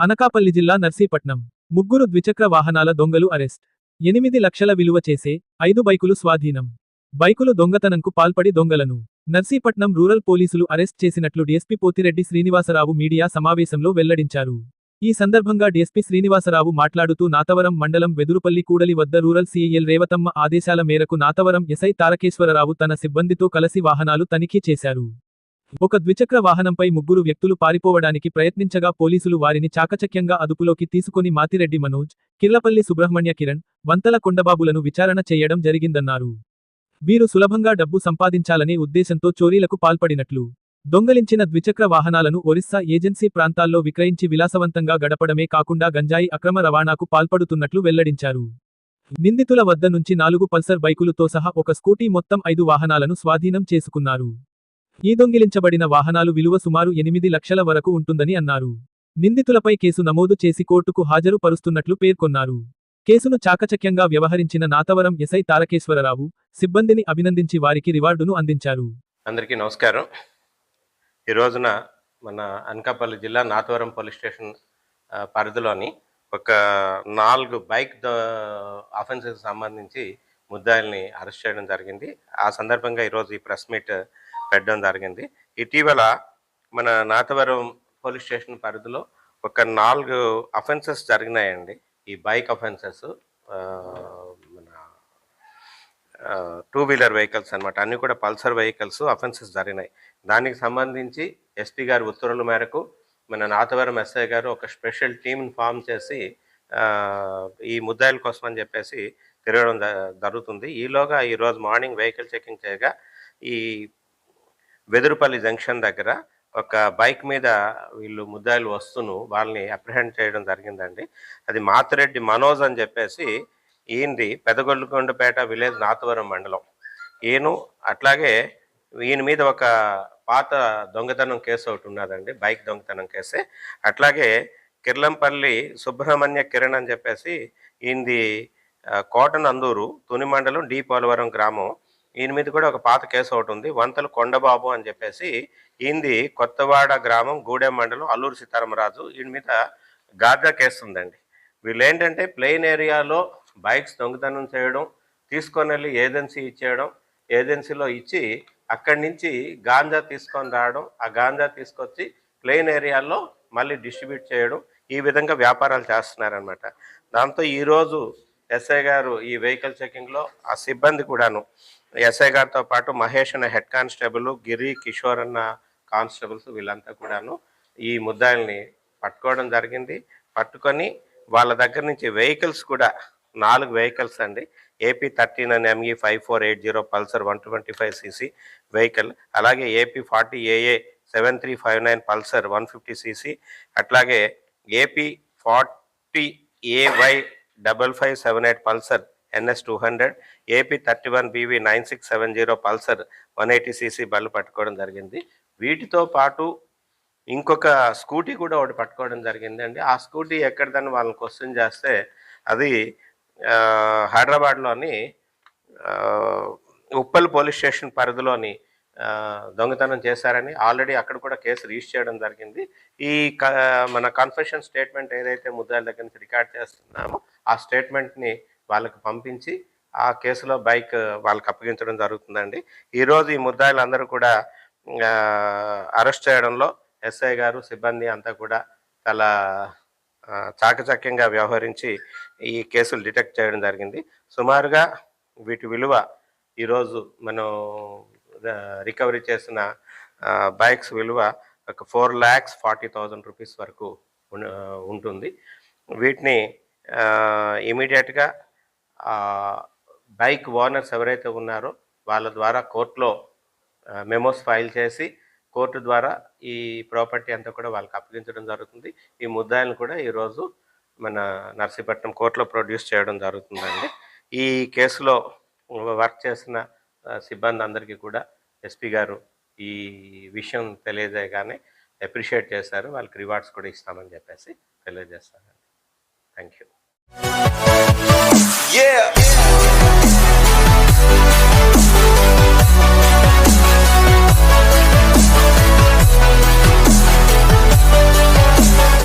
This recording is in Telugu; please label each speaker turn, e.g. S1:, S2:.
S1: అనకాపల్లి జిల్లా నర్సీపట్నం. ముగ్గురు ద్విచక్ర వాహనాల దొంగలు అరెస్ట్. 8 లక్షల విలువ చేసే 5 బైకులు స్వాధీనం. బైకులు దొంగతనంకు పాల్పడి దొంగలను నర్సీపట్నం రూరల్ పోలీసులు అరెస్ట్ చేసినట్లు డీఎస్పీ పోతిరెడ్డి శ్రీనివాసరావు మీడియా సమావేశంలో వెల్లడించారు. ఈ సందర్భంగా డీఎస్పీ శ్రీనివాసరావు మాట్లాడుతూ నాతవరం మండలం వెదురుపల్లి కూడలి వద్ద రూరల్ సీఐఎల్ రేవతమ్మ ఆదేశాల మేరకు నాతవరం ఎస్ఐ తారకేశ్వరరావు తన సిబ్బందితో కలిసి వాహనాలు తనిఖీ చేశారు. ఒక ద్విచక్ర వాహనంపై ముగ్గురు వ్యక్తులు పారిపోవడానికి ప్రయత్నించగా పోలీసులు వారిని చాకచక్యంగా అదుపులోకి తీసుకొని మాతిరెడ్డి మనోజ్, కిర్లపల్లి సుబ్రహ్మణ్య కిరణ్, వంతల కొండబాబులను విచారణ చేయడం జరిగిందన్నారు. వీరు సులభంగా డబ్బు సంపాదించాలనే ఉద్దేశంతో చోరీలకు పాల్పడినట్లు, దొంగలించిన ద్విచక్ర వాహనాలను ఒరిస్సా ఏజెన్సీ ప్రాంతాల్లో విక్రయించి విలాసవంతంగా గడపడమే కాకుండా గంజాయి అక్రమ రవాణాకు పాల్పడుతున్నట్లు వెల్లడించారు. నిందితుల వద్ద నుంచి 4 పల్సర్ బైకులుతో సహా ఒక స్కూటీ మొత్తం 5 వాహనాలను స్వాధీనం చేసుకున్నారు. ఈ దొంగిలించబడిన వాహనాలు విలువ సుమారు 8 లక్షల వరకు ఉంటుందని అన్నారు. నిందితులపై కేసు నమోదు చేసి కోర్టుకు హాజరు పరుస్తున్నట్లు పేర్కొన్నారు. కేసును చాకచక్యంగా వ్యవహరించిన నాతవరం ఎస్ఐ తారకేశ్వరరావు సిబ్బందిని అభినందించి వారికి రివార్డును అందించారు.
S2: అందరికీ నమస్కారం. ఈ రోజున మన అనకాపల్లి జిల్లా నాతవరం పోలీస్ స్టేషన్ పరిధిలోని ఒక 4 బైక్ అఫెన్సెస్ సంబంధించి ముద్దాయిల్ని అరెస్ట్ చేయడం జరిగింది. ఆ సందర్భంగా ఈరోజు ఈ ప్రెస్ మీట్ పెట్టడం జరిగింది. ఇటీవల మన నాతవరం పోలీస్ స్టేషన్ పరిధిలో ఒక 4 అఫెన్సెస్ జరిగినాయండి. ఈ బైక్ అఫెన్సెస్ మన 2 వీలర్ వెహికల్స్ అనమాట. అన్నీ కూడా పల్సర్ వెహికల్స్ అఫెన్సెస్ జరిగినాయి. దానికి సంబంధించి ఎస్పీ గారి ఉత్తర్వుల మేరకు మన నాతవరం ఎస్ఐ గారు ఒక స్పెషల్ టీమ్ని ఫామ్ చేసి ఈ ముద్దాయిల కోసం అని చెప్పేసి తిరగడం జరుగుతుంది. ఈలోగా ఈరోజు మార్నింగ్ వెహికల్ చెకింగ్ చేయగా ఈ వెదురుపల్లి జంక్షన్ దగ్గర ఒక బైక్ మీద వీళ్ళు ముద్దాయిలు వస్తూను వాళ్ళని అప్రిహెండ్ చేయడం జరిగిందండి. అది మాతిరెడ్డి మనోజ్ అని చెప్పేసి, ఈయనది పెదగొల్లుకొండపేట విలేజ్ నాతవరం మండలం. అట్లాగే ఈయన మీద ఒక పాత దొంగతనం కేసు ఒకటి ఉన్నదండి, బైక్ దొంగతనం కేసే. అట్లాగే కిర్లంపల్లి సుబ్రహ్మణ్య కిరణ్ అని చెప్పేసి, ఈయనది కోటనందూరు తుని మండలం డి పోలవరం గ్రామం. ఈయన మీద కూడా ఒక పాత కేసు ఒకటి ఉంది. వంతల కొండబాబు అని చెప్పేసి, ఈయనది కొత్తవాడ గ్రామం గూడెం మండలం అల్లూరు సీతారామరాజు. ఈయన మీద గాంజా కేసు ఉందండి. వీళ్ళు ఏంటంటే ప్లెయిన్ ఏరియాలో బైక్స్ దొంగతనం చేయడం, తీసుకొని వెళ్ళి ఏజెన్సీ ఇచ్చేయడం, ఏజెన్సీలో ఇచ్చి అక్కడి నుంచి గాంజా తీసుకొని రావడం, ఆ గాంజా తీసుకొచ్చి ప్లెయిన్ ఏరియాలో మళ్ళీ డిస్ట్రిబ్యూట్ చేయడం, ఈ విధంగా వ్యాపారాలు చేస్తున్నారనమాట. దాంతో ఈరోజు ఎస్ఐ గారు ఈ వెహికల్ చెకింగ్లో ఆ సిబ్బంది కూడాను, ఎస్ఐ గారితో పాటు మహేష్ అన్న హెడ్ కానిస్టేబుల్, గిరి, కిషోర్ అన్న కానిస్టేబుల్స్, వీళ్ళంతా కూడాను ఈ ముద్దాయిల్ని పట్టుకోవడం జరిగింది. పట్టుకొని వాళ్ళ దగ్గర నుంచి వెహికల్స్ కూడా 4 వెహికల్స్ అండి. AP 13 ME 5480 Pulsar 125cc vehicle, అలాగే ఏపీ 40AA 7359 పల్సర్ 150cc, అట్లాగే AP 40AY 5578 Pulsar NS 200, AP 31BV 9670 Pulsar 180cc బళ్ళు పట్టుకోవడం జరిగింది. వీటితో పాటు ఇంకొక స్కూటీ కూడా ఒకటి పట్టుకోవడం జరిగిందండి. ఆ స్కూటీ ఎక్కడిదని వాళ్ళని క్వశ్చన్ చేస్తే అది హైదరాబాద్లోని ఉప్పల్ పోలీస్ స్టేషన్ పరిధిలోని దొంగతనం చేశారని ఆల్రెడీ అక్కడ కూడా కేసు రిజిస్టర్ చేయడం జరిగింది. ఈ మన కన్ఫెషన్ స్టేట్మెంట్ ఏదైతే ముద్దాయిల దగ్గర నుంచి రికార్డ్ చేస్తున్నామో ఆ స్టేట్మెంట్ని వాళ్ళకి పంపించి ఆ కేసులో బైక్ వాళ్ళకి అప్పగించడం జరుగుతుందండి. ఈరోజు ఈ ముద్దాయిలందరూ కూడా అరెస్ట్ చేయడంలో ఎస్ఐ గారు సిబ్బంది అంతా కూడా చాలా చాకచక్యంగా వ్యవహరించి ఈ కేసులు డిటెక్ట్ చేయడం జరిగింది. సుమారుగా వీటి విలువ ఈరోజు మనం రికవరీ చేసిన బైక్స్ విలువ ఒక 4,40,000 రూపీస్ వరకు ఉంటుంది. వీటిని ఇమీడియట్గా బైక్ ఓనర్స్ ఎవరైతే ఉన్నారో వాళ్ళ ద్వారా కోర్టులో మెమోస్ ఫైల్ చేసి కోర్టు ద్వారా ఈ ప్రాపర్టీ అంతా కూడా వాళ్ళకి అప్పగించడం జరుగుతుంది. ఈ ముద్దాయిలను కూడా ఈరోజు మన నర్సీపట్నం కోర్టులో ప్రొడ్యూస్ చేయడం జరుగుతుందండి. ఈ కేసులో వర్క్ చేసిన సిబ్బంది అందరికీ కూడా ఎస్పీ గారు ఈ విషయం తెలియజేయగానే అప్రిషియేట్ చేశారు. వాళ్ళకి రివార్డ్స్ కూడా ఇస్తామని చెప్పేసి తెలియజేస్తారండి. Thank you.